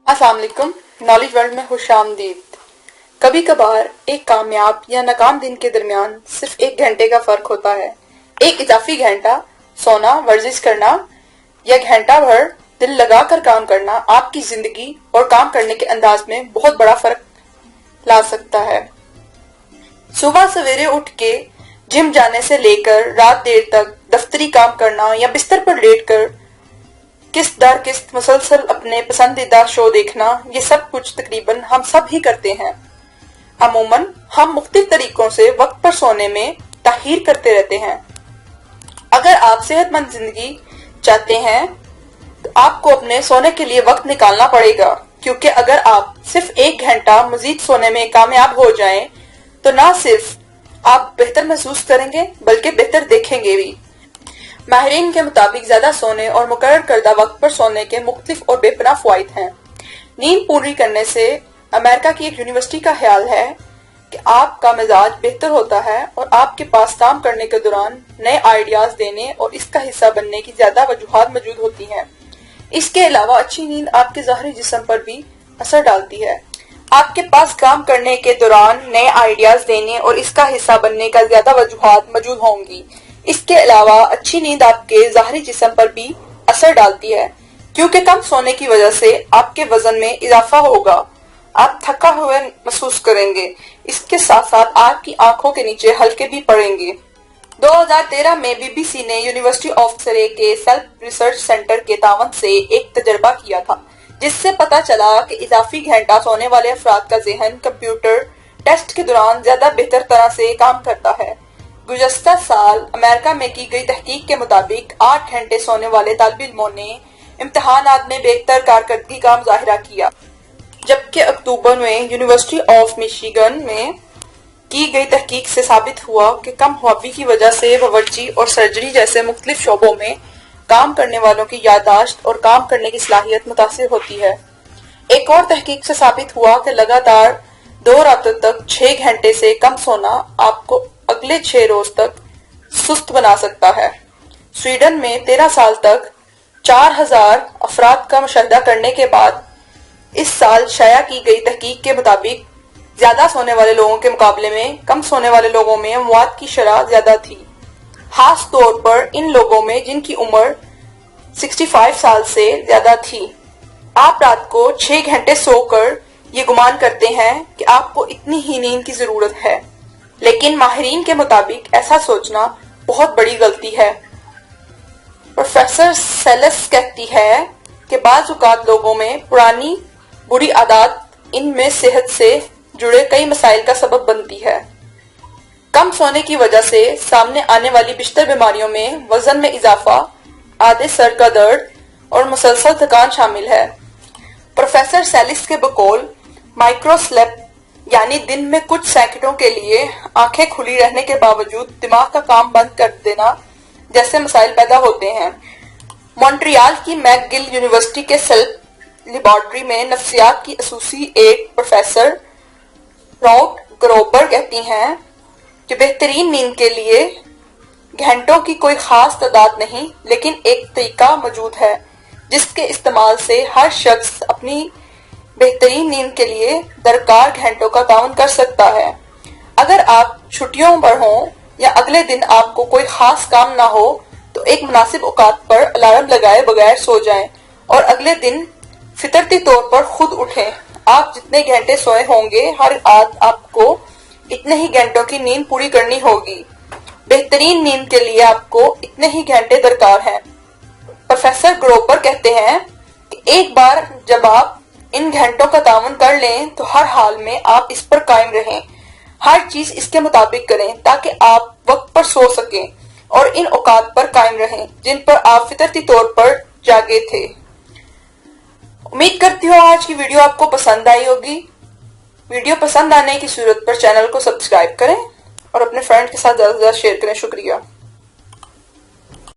अस्सलाम वालेकुम। Knowledge world में खुश आमदीद। कभी कभार एक कामयाब या नाकाम दिन के दरमियान सिर्फ 1 घंटे का फर्क होता है। एक इजाफी घंटा सोना, वर्जिश करना या घंटा भर दिल लगाकर काम करना आपकी जिंदगी और काम करने के अंदाज में बहुत बड़ा फर्क ला सकता है। सुबह सवेरे उठ के जिम जाने से लेकर रात देर तक दफ्तरी काम करना या बिस्तर पर लेटकर किस्त दर किस्त मुसलसल अपने पसंदीदा शो देखना, ये सब कुछ तकरीबन हम सब ही करते हैं। अमूमन हम मुख्तलिफ तरीकों से वक्त पर सोने में ताखीर करते रहते हैं। अगर आप सेहतमंद जिंदगी चाहते हैं तो आपको अपने सोने के लिए वक्त निकालना पड़ेगा, क्योंकि अगर आप सिर्फ 1 घंटा मजीद सोने में कामयाब हो जाएं तो ना सिर्फ आप बेहतर महसूस करेंगे बल्कि बेहतर देखेंगे भी। माहिरीन के मुताबिक ज्यादा सोने और मुकर्रर करदा वक्त पर सोने के मुख्तलिफ और बेपनाह फायदे हैं। नींद पूरी करने से अमेरिका की एक यूनिवर्सिटी का ख्याल है कि आपका मिजाज बेहतर होता है और आपके पास काम करने के दौरान नए आइडियाज देने और इसका हिस्सा बनने की ज्यादा वजूहात मौजूद होती हैं। इसके अलावा अच्छी नींद आपके ज़ाहरी जिस्म पर भी असर डालती है। आपके पास काम करने के दौरान नए आइडियाज देने और इसका हिस्सा बनने का ज्यादा वजूहात मौजूद होंगी। इसके अलावा अच्छी नींद आपके ज़ाहरी जिस्म पर भी असर डालती है, क्योंकि कम सोने की वजह से आपके वजन में इजाफा होगा। आप थका हुए महसूस करेंगे। इसके साथ साथ आपकी आंखों के नीचे हल्के भी पड़ेंगे। 2013 में बीबीसी ने यूनिवर्सिटी ऑफ सरे के सेल्फ रिसर्च सेंटर के तावन से एक तजर्बा किया था, जिससे पता चला कि इजाफी घंटा सोने वाले अफराद का ज़हन कंप्यूटर टेस्ट के दौरान ज्यादा बेहतर तरह से काम करता है। गुज़श्ता साल अमेरिका में की गई तहकीक के मुताबिक 8 घंटे सोने वाले तालिब इल्मों ने इम्तिहानात में बेहतर कारकर्दगी का मुजाहिरा किया, जबकि अक्टूबर में यूनिवर्सिटी ऑफ मिशिगन में की गई तहकीक से साबित हुआ कि कम ख्वाबी की वजह से बावर्ची और सर्जरी जैसे मुख्तलिफ शोबों में काम करने वालों की याददाश्त और काम करने की सलाहियत मुतासिर होती है। एक और तहकीक से साबित हुआ कि लगातार 2 रातों तक 6 घंटे से कम सोना आपको अगले 6 रोज तक सुस्त बना सकता है। स्वीडन में 13 साल तक 4000 अफराद का मुशाहिदा करने के बाद इस साल शाया की गई तहकीक के मुताबिक ज्यादा सोने वाले लोगों के मुकाबले में कम सोने वाले लोगों में मौत की शरह ज्यादा थी, खास तौर पर इन लोगों में जिनकी उम्र 65 साल से ज्यादा थी। आप रात को 6 घंटे सोकर ये गुमान करते हैं कि आपको इतनी ही नींद की जरूरत है, लेकिन माहिरीन के मुताबिक ऐसा सोचना बहुत बड़ी गलती है। प्रोफेसर सेलेस कहती है कि बाज़ औक़ात लोगों में पुरानी बुरी आदत इनमें सेहत से जुड़े कई मसाइल का सबब बनती है। कम सोने की वजह से सामने आने वाली बिस्तर बीमारियों में वजन में इजाफा, आधे सर का दर्द और मुसलसल थकान शामिल है। प्रोफेसर सेलिस के बकौल माइक्रोस्लेप यानी दिन में कुछ सेकंडों के लिए आंखें खुली रहने के बावजूद दिमाग का काम बंद कर देना जैसे मसाइल पैदा होते हैं। मॉन्ट्रियल की मैकगिल यूनिवर्सिटी के सेल्फ लेबोरेटरी में नफ्सियात की एसोसिएट प्रोफेसर राउट ग्रोबर कहती हैं कि बेहतरीन नींद के लिए घंटों की कोई खास तादाद नहीं, लेकिन एक तरीका मौजूद है जिसके इस्तेमाल से हर शख्स अपनी बेहतरीन नींद के लिए दरकार घंटों का ताउन कर सकता है। अगर आप छुट्टियों पर हों या अगले दिन आपको कोई खास काम ना हो तो एक मुनासिब औकात पर अलार्म लगाए बगैर सो जाएं और अगले दिन फितरती तौर पर खुद उठें। आप जितने घंटे सोए होंगे हर रात आपको इतने ही घंटों की नींद पूरी करनी होगी। बेहतरीन नींद के लिए आपको इतने ही घंटे दरकार हैं। प्रोफेसर ग्रोबर कहते हैं कि एक बार जब आप इन घंटों का तावन कर लें तो हर हाल में आप इस पर कायम रहें। हर चीज इसके मुताबिक करें ताकि आप वक्त पर सो सकें और इन औकात पर कायम रहें जिन पर आप फितरती तौर पर जागे थे। उम्मीद करती हूँ आज की वीडियो आपको पसंद आई होगी। वीडियो पसंद आने की सूरत पर चैनल को सब्सक्राइब करें और अपने फ्रेंड के साथ ज्यादा से ज्यादा शेयर करें। शुक्रिया।